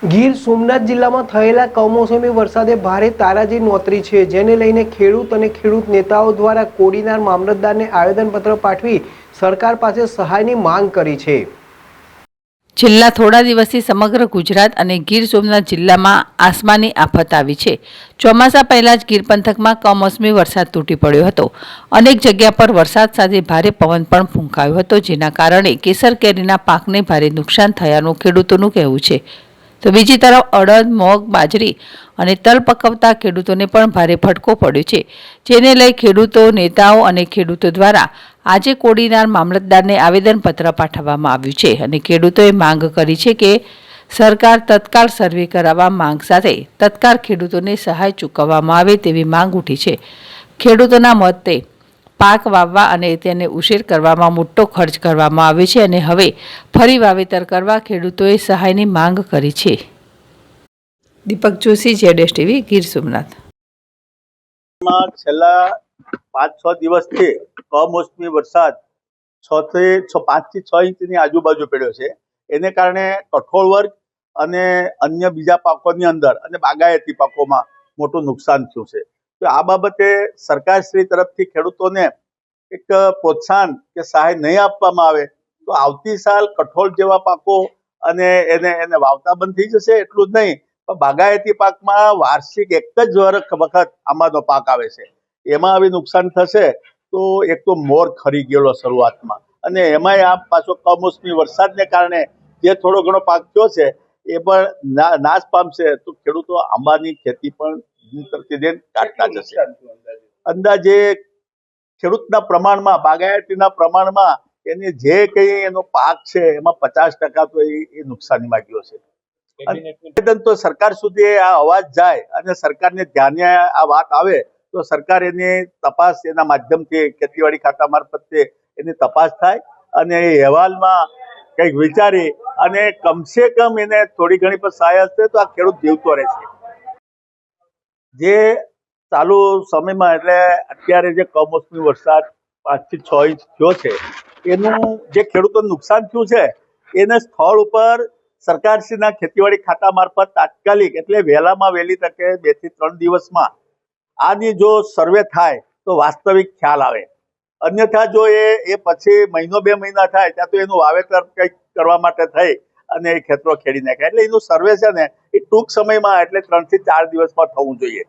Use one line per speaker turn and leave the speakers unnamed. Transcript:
ગીર સોમનાથ જિલ્લામાં થયેલા કમોસમી વરસાદે ભારે તારાજી નોતરી છે, જેને લઈને ખેડૂત અને ખેડૂત નેતાઓ દ્વારા કોડીનાર મામલતદારને આવેદનપત્ર પાઠવી સરકાર પાસે સહાયની માંગ કરી છે.
છેલ્લા થોડા દિવસથી સમગ્ર ગુજરાત અને ગીર સોમનાથ જિલ્લામાં આસમાની આફત આવી છે. ચોમાસા પહેલા જ ગીર પંથકમાં કમોસમી વરસાદ તૂટી પડ્યો હતો. અનેક જગ્યા પર વરસાદ સાથે ભારે પવન પણ ફૂંકાયો હતો, જેના કારણે કેસર કેરીના પાકને ભારે નુકસાન થયાનું ખેડૂતોનું કહેવું છે. તો બીજી તરફ અડદ, મગ, બાજરી અને તલ પકવતા ખેડૂતોને પણ ભારે ફટકો પડ્યો છે, જેને લઈ ખેડૂતો, નેતાઓ અને ખેડૂતો દ્વારા આજે કોડીનાર મામલતદારને આવેદનપત્ર પાઠવવામાં આવ્યું છે અને ખેડૂતોએ માંગ કરી છે કે સરકાર તત્કાળ સર્વે કરાવવા માંગ સાથે તત્કાળ ખેડૂતોને સહાય ચૂકવવામાં આવે તેવી માંગ ઉઠી છે. ખેડૂતોના મતે પાક વાવવા અને તેને ઉછેર કરવામાં મોટો ખર્ચ કરવામાં આવે છે અને હવે ફરી વાવેતર કરવા ખેડૂતોએ સહાયની માંગ કરી છે. દીપક જોશી, જેડેશ ટીવી, ગીર સોમનાથ.
છેલ્લા 5-6 દિવસથી કમોસમી વરસાદ 5 થી 6 ઇંચની આજુબાજુ પડ્યો છે. એને કારણે કઠોળ વર્ગ અને અન્ય બીજા પાકોની અંદર અને બાગાયતી પાકોમાં મોટું નુકસાન થયું છે. તો આ બાબતે સરકારશ્રી તરફથી ખેડૂતોને એક પ્રોત્સાહન કે સહાય નહીં આપવામાં આવે તો આવતી સાલ કઠોળ જેવા પાકો અને એને વાવતા બંધ થઈ જશે. એટલું જ નહીં પણ બાગાયતી પાકમાં વાર્ષિક એક જ વખત આંબાનો પાક આવે છે, એમાં આવી નુકસાન થશે. તો એક તો મોર ખરી ગયેલો શરૂઆતમાં, અને એમાંય આ પાછો કમોસમી વરસાદને કારણે જે થોડો ઘણો પાક થયો છે એ પણ નાશ પામશે. તો ખેડૂતો આંબાની ખેતી પણ કાઢતા જશે. અંદાજે ખેડૂતના પ્રમાણમાં, બાગાયતીના પ્રમાણમાં એની જે કઈ એનો પાક છે એમાં 50% તો એ નુકસાનીમાં ગયો છે. આવેદન તો સરકાર સુધી આ અવાજ જાય અને સરકારને ધ્યાને આ વાત આવે તો સરકાર એની તપાસ એના માધ્યમથી ખેતીવાડી ખાતા મારફતે એની તપાસ થાય અને એ અહેવાલમાં કંઈક વિચારી અને કમસે કમ એને થોડી ઘણી પણ સહાય હશે તો આ ખેડૂત જીવતો રહેશે. જે ચાલુ સમયમાં એટલે અત્યારે જે કમોસમી વરસાદ 5 થી 6 ઇંચ થયો છે, એનું જે ખેડૂતોને નુકસાન થયું છે એને સ્થળ ઉપર સરકારશ્રીના ખેતીવાડી ખાતા મારફત તાત્કાલિક એટલે વહેલામાં વહેલી તકે 2 થી 3 દિવસમાં આની જો સર્વે થાય તો વાસ્તવિક ખ્યાલ આવે. અન્યથા જો એ પછી મહિનો 2 મહિના થાય ત્યાં તો એનું વાવેતર કંઈક કરવા માટે થઈ અને એ ખેતરો ખેડી નાખે. એટલે એનું સર્વે છે ને એ ટૂંક સમયમાં એટલે 3 થી 4 દિવસમાં થવું જોઈએ.